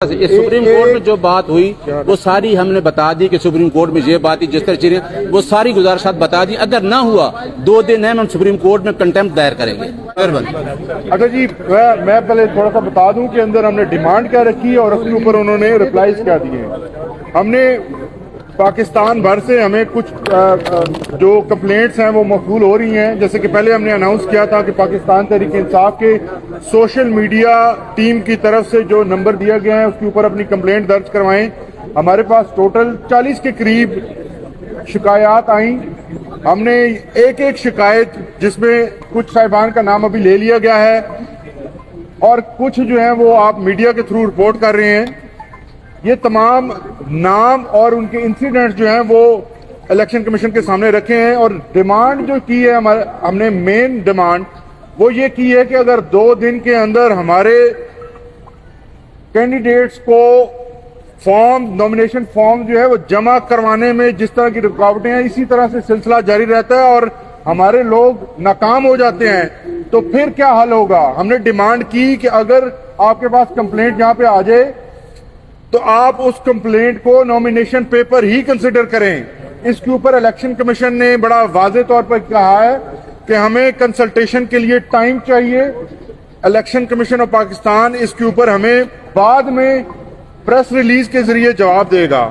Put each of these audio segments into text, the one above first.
ये supreme court में जो बात हुई वो सारी हमने बता दी कि सुप्रीम कोर्ट में ये बात थी, जिस तरह चीजें वो सारी गुजारिशात बता दी। अगर ना हुआ 2 दिन है हम सुप्रीम कोर्ट में कंटेम्प्ट दायर करेंगे। अच्छा जी, मैं पहले थोड़ा सा बता दूं कि अंदर हमने डिमांड क्या रखी है और उसके ऊपर उन्होंने रिप्लाईज क्या दिए। हमने पाकिस्तान भर से हमें कुछ जो कंप्लेंट्स हैं वो मकबूल हो रही हैं। जैसे कि पहले हमने अनाउंस किया था कि पाकिस्तान तहरीक इंसाफ के सोशल मीडिया टीम की तरफ से जो नंबर दिया गया है उसके ऊपर अपनी कंप्लेंट दर्ज करवाएं। हमारे पास टोटल 40 के करीब शिकायत आई। हमने एक एक शिकायत, जिसमें कुछ साहिबान का नाम अभी ले लिया गया है और कुछ जो है वो आप मीडिया के थ्रू रिपोर्ट कर रहे हैं। ये तमाम नाम और उनके इंसिडेंट्स जो हैं वो इलेक्शन कमीशन के सामने रखे हैं और डिमांड जो की है हमने मेन डिमांड वो ये की है कि अगर 2 दिन के अंदर हमारे कैंडिडेट्स को नॉमिनेशन फॉर्म जो है वो जमा करवाने में जिस तरह की रुकावटें हैं, इसी तरह से सिलसिला जारी रहता है और हमारे लोग नाकाम हो जाते हैं तो फिर क्या हल होगा। हमने डिमांड की कि अगर आपके पास कंप्लेंट यहाँ पे आ जाए तो आप उस कंप्लेंट को नॉमिनेशन पेपर ही कंसिडर करें। इसके ऊपर इलेक्शन कमीशन ने बड़ा वाज़ेह तौर पर कहा है कि हमें कंसल्टेशन के लिए टाइम चाहिए। इलेक्शन कमीशन ऑफ पाकिस्तान इसके ऊपर हमें बाद में प्रेस रिलीज के जरिए जवाब देगा।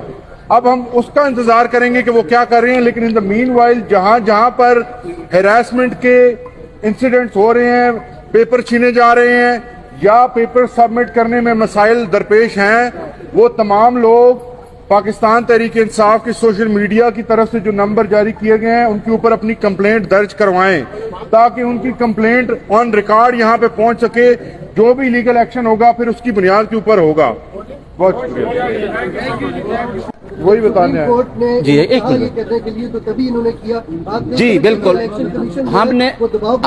अब हम उसका इंतजार करेंगे कि वो क्या कर रहे हैं। लेकिन इन द मीनवाइल जहां जहां पर हैरेसमेंट के इंसिडेंट्स हो रहे हैं, पेपर छीने जा रहे हैं या पेपर सबमिट करने में मसाइल दरपेश हैं, वो तमाम लोग पाकिस्तान तहरीक इंसाफ के सोशल मीडिया की तरफ से जो नंबर जारी किए गए हैं उनके ऊपर अपनी कंप्लेंट दर्ज करवाएं ताकि उनकी कंप्लेंट ऑन रिकॉर्ड यहां पे पहुंच सके। जो भी लीगल एक्शन होगा फिर उसकी बुनियाद के ऊपर होगा। बहुत शुक्रिया। वही बताने कोर्ट ने जी एक ये कहने के लिए तो तभी इन्होंने किया। जी बिल्कुल,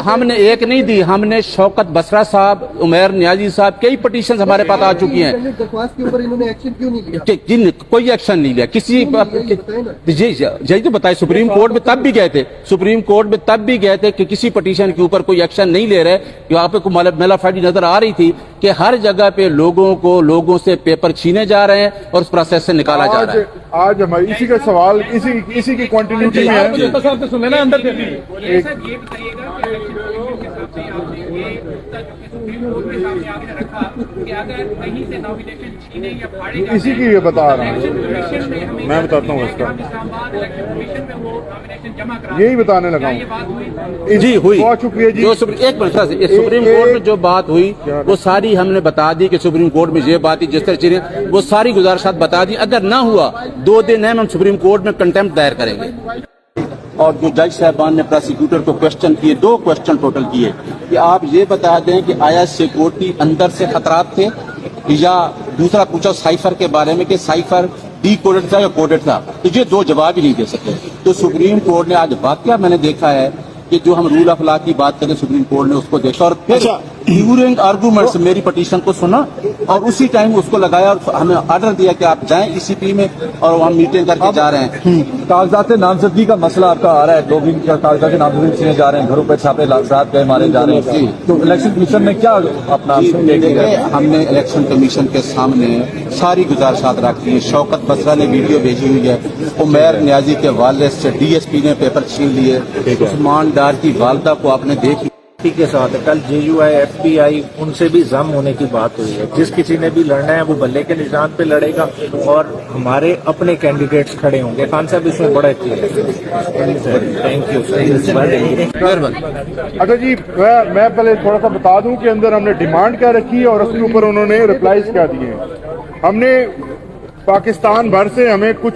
हमने एक नहीं दी, हमने शौकत बसरा साहब, उमैर नियाजी साहब, कई पिटीशन हमारे पास आ चुकी हैं। दरख्वास्त के ऊपर इन्होंने एक्शन क्यों नहीं लिया? जिन कोई एक्शन नहीं लिया किसी जी यही तो बताए। सुप्रीम कोर्ट में तब भी गए थे, सुप्रीम कोर्ट में तब भी गए थे कि किसी पिटीशन के ऊपर कोई एक्शन नहीं ले रहे। यहाँ पे मेलाफाइडी नजर आ रही थी कि हर जगह पे लोगों से पेपर छीने जा रहे हैं और उस प्रोसेस से निकाला जा रहा है। आज हमारी इसी का सवाल इसी की क्वांटिटी में है। सुने ना अंदर इसी की ये बता रहा हूँ, मैं बताता हूँ इसका, यही बताने लगा हूँ। जी हुई। बहुत शुक्रिया जी। एक मिनट से सुप्रीम कोर्ट में जो बात हुई वो सारी हमने बता दी कि सुप्रीम कोर्ट में ये बात थी, जिस तरह चीजें वो सारी गुजारिशात बता दी। अगर ना हुआ 2 दिन है हम सुप्रीम कोर्ट में कंटेम्प्ट दायर करेंगे। और जो जज साहबान ने प्रोसिक्यूटर को क्वेश्चन किए, 2 क्वेश्चन टोटल किए कि आप ये बता दें कि आया सिक्योरिटी अंदर से खतरात थे, या दूसरा पूछा साइफर के बारे में कि साइफर डी कोडेड था या कोडेड था, तो ये 2 जवाब ही नहीं दे सके। तो सुप्रीम कोर्ट ने आज वाकया मैंने देखा है कि जो हम रूल ऑफ लॉ की बात करें सुप्रीम कोर्ट ने उसको देखा और फिर ड्यूरिंग आर्गूमेंट्स मेरी पिटीशन को सुना और उसी टाइम उसको लगाया और हमें ऑर्डर दिया कि आप जाएं ईसीपी में और हम मीटिंग करके जा रहे हैं। कागजात नामजदगी का मसला आपका आ रहा है, लोग इनका कागजात नामजदगी छीने जा रहे हैं, घरों पर छापे लात गए मारे जा रहे हैं। तो इलेक्शन कमीशन ने क्या अपना हमने इलेक्शन कमीशन के सामने सारी गुजारिशात रखी है। शौकत बसरा ने वीडियो भेजी हुई है, उमैर नियाजी के वालिद से डीएसपी ने पेपर छीन लिए, उस्मान डार की वालदा को आपने देखी के साथ कल जेयूआई एफपीआई उनसे भी जम होने की बात हुई है। जिस किसी ने भी लड़ना है वो बल्ले के निशान पे लड़ेगा और हमारे अपने कैंडिडेट्स खड़े होंगे। खान साहब इसमें बड़ा क्लियर है। Thank you. अच्छा जी, मैं पहले थोड़ा सा बता दूं कि अंदर हमने डिमांड क्या रखी है और उसके ऊपर उन्होंने रिप्लाईज क्या दिए। हमने पाकिस्तान भर से हमें कुछ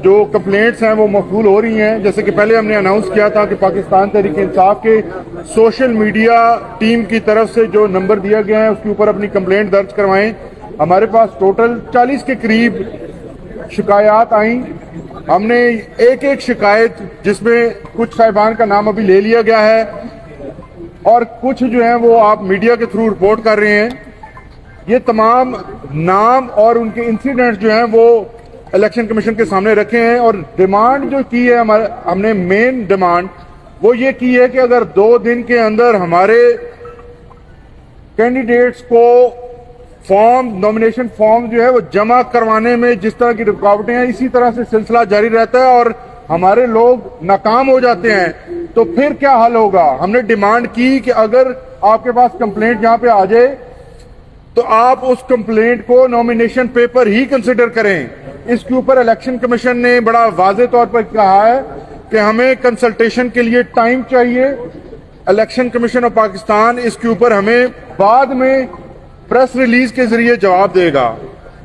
जो कंप्लेंट्स हैं वो मकबूल हो रही हैं। जैसे कि पहले हमने अनाउंस किया था कि पाकिस्तान तहरीक इंसाफ के सोशल मीडिया टीम की तरफ से जो नंबर दिया गया है उसके ऊपर अपनी कंप्लेंट दर्ज करवाएं। हमारे पास टोटल 40 के करीब शिकायत आई। हमने एक एक शिकायत, जिसमें कुछ साहिबान का नाम अभी ले लिया गया है और कुछ जो है वो आप मीडिया के थ्रू रिपोर्ट कर रहे हैं। ये तमाम नाम और उनके इंसिडेंट्स जो हैं वो इलेक्शन कमीशन के सामने रखे हैं और डिमांड जो की है हमने मेन डिमांड वो ये की है कि अगर 2 दिन के अंदर हमारे कैंडिडेट्स को फॉर्म नॉमिनेशन फॉर्म जो है वो जमा करवाने में जिस तरह की रुकावटें हैं, इसी तरह से सिलसिला जारी रहता है और हमारे लोग नाकाम हो जाते हैं, तो फिर क्या हल होगा। हमने डिमांड की कि अगर आपके पास कंप्लेंट यहाँ पे आ जाए तो आप उस कंप्लेंट को नॉमिनेशन पेपर ही कंसिडर करें। इसके ऊपर इलेक्शन कमीशन ने बड़ा वाज़ेह तौर पर कहा है कि हमें कंसल्टेशन के लिए टाइम चाहिए। इलेक्शन कमीशन ऑफ पाकिस्तान इसके ऊपर हमें बाद में प्रेस रिलीज के जरिए जवाब देगा।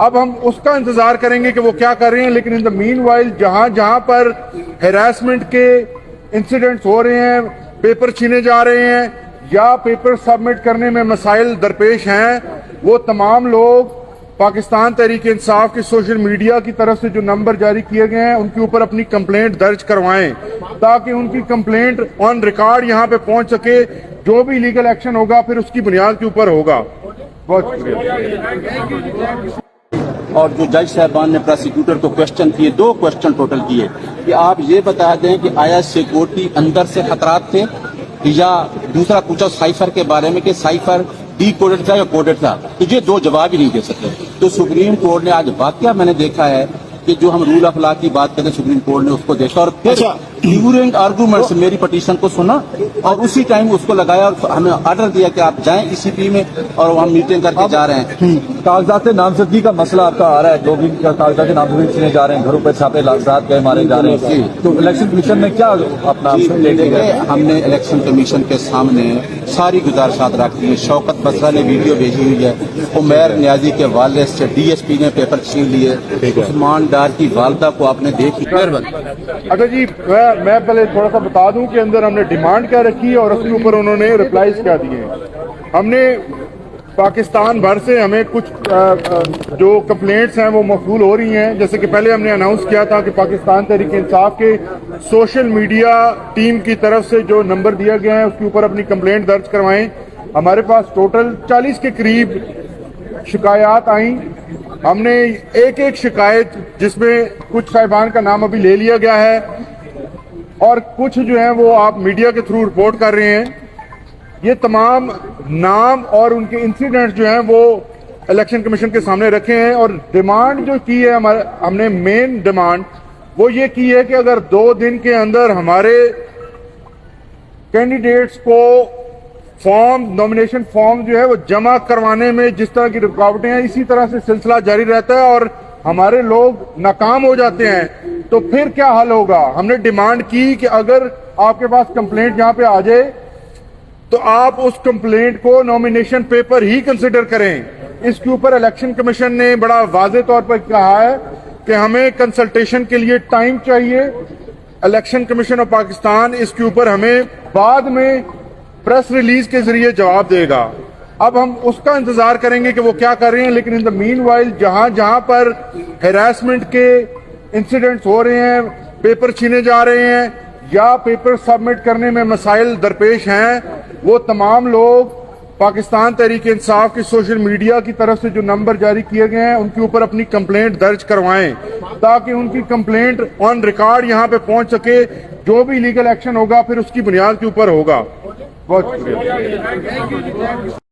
अब हम उसका इंतजार करेंगे कि वो क्या कर रहे हैं, लेकिन इन द मीन वाइल जहां जहां पर हैरासमेंट के इंसिडेंट्स हो रहे हैं, पेपर छीने जा रहे हैं या पेपर सबमिट करने में मसाइल दरपेश हैं, वो तमाम लोग पाकिस्तान तहरीक इंसाफ के सोशल मीडिया की तरफ से जो नंबर जारी किए गए हैं उनके ऊपर अपनी कंप्लेंट दर्ज करवाएं, ताकि उनकी कंप्लेंट ऑन रिकॉर्ड यहां पे पहुंच सके। जो भी लीगल एक्शन होगा फिर उसकी बुनियाद के ऊपर होगा। बहुत शुक्रिया। और जो जज साहबान ने प्रोसिक्यूटर को क्वेश्चन किए, 2 क्वेश्चन टोटल किए कि आप ये बता दें कि आया सिक्योरिटी अंदर से खतरात थे, या दूसरा पूछा साइफर के बारे में कि साइफर डी कोडेड था या कोडेड था, तो ये 2 जवाब ही नहीं दे सके। तो सुप्रीम कोर्ट ने आज वाकया मैंने देखा है कि जो हम रूल ऑफ लॉ की बात करते हैं, सुप्रीम कोर्ट ने उसको देखा और फिर ड्यूरिंग आर्गूमेंट्स मेरी पटिशन को सुना और उसी टाइम उसको लगाया और हमें ऑर्डर दिया कि आप जाएं ईसीपी में, और हम मीटिंग करके जा रहे हैं। कागजात नामजदगी का मसला आपका आ रहा है, लोग कागजात नामजदगी छीने जा रहे हैं, घरों पर छापे रात गए मारे जा रहे हैं, तो इलेक्शन कमीशन ने क्या अपना देखिए, हमने इलेक्शन कमीशन के सामने सारी गुजारिशात रखी है। शौकत बसरा ने वीडियो भेजी हुई है, उमैर न्याजी के वालिद से डीएसपी ने पेपर छीन लिए, उस्मान डार की वालदा को आपने देखी। अच्छा जी, मैं पहले थोड़ा सा बता दूं कि अंदर हमने डिमांड क्या रखी है और उसके ऊपर उन्होंने रिप्लाईज क्या दिए। हमने पाकिस्तान भर से हमें कुछ जो कंप्लेंट्स हैं वो मौसूल हो रही हैं। जैसे कि पहले हमने अनाउंस किया था कि पाकिस्तान तहरीक इंसाफ के सोशल मीडिया टीम की तरफ से जो नंबर दिया गया है उसके ऊपर अपनी कंप्लेंट दर्ज करवाएं। हमारे पास टोटल 40 के करीब शिकायत आई। हमने एक एक शिकायत, जिसमें कुछ साहिबान का नाम अभी ले लिया गया है और कुछ जो है वो आप मीडिया के थ्रू रिपोर्ट कर रहे हैं, ये तमाम नाम और उनके इंसिडेंट्स जो हैं वो इलेक्शन कमीशन के सामने रखे हैं। और डिमांड जो की है हमने मेन डिमांड वो ये की है कि अगर 2 दिन के अंदर हमारे कैंडिडेट्स को फॉर्म नॉमिनेशन फॉर्म जो है वो जमा करवाने में जिस तरह की रुकावटें हैं, इसी तरह से सिलसिला जारी रहता है और हमारे लोग नाकाम हो जाते हैं, तो फिर क्या हल होगा। हमने डिमांड की कि अगर आपके पास कंप्लेंट यहाँ पे आ जाए तो आप उस कंप्लेंट को नॉमिनेशन पेपर ही कंसिडर करें। इसके ऊपर इलेक्शन कमीशन ने बड़ा वाज़ेह तौर पर कहा है कि हमें कंसल्टेशन के लिए टाइम चाहिए। इलेक्शन कमीशन ऑफ पाकिस्तान इसके ऊपर हमें बाद में प्रेस रिलीज के जरिए जवाब देगा। अब हम उसका इंतजार करेंगे कि वो क्या कर रहे हैं, लेकिन इन द मीन वाइल जहां जहां पर हैरासमेंट के इंसिडेंट्स हो रहे हैं, पेपर छीने जा रहे हैं या पेपर सबमिट करने में मसाइल दरपेश हैं, वो तमाम लोग पाकिस्तान तहरीक इंसाफ के सोशल मीडिया की तरफ से जो नंबर जारी किए गए हैं उनके ऊपर अपनी कंप्लेंट दर्ज करवाएं, ताकि उनकी कंप्लेंट ऑन रिकॉर्ड यहां पे पहुंच सके। जो भी लीगल एक्शन होगा फिर उसकी बुनियाद के ऊपर होगा। बहुत शुक्रिया।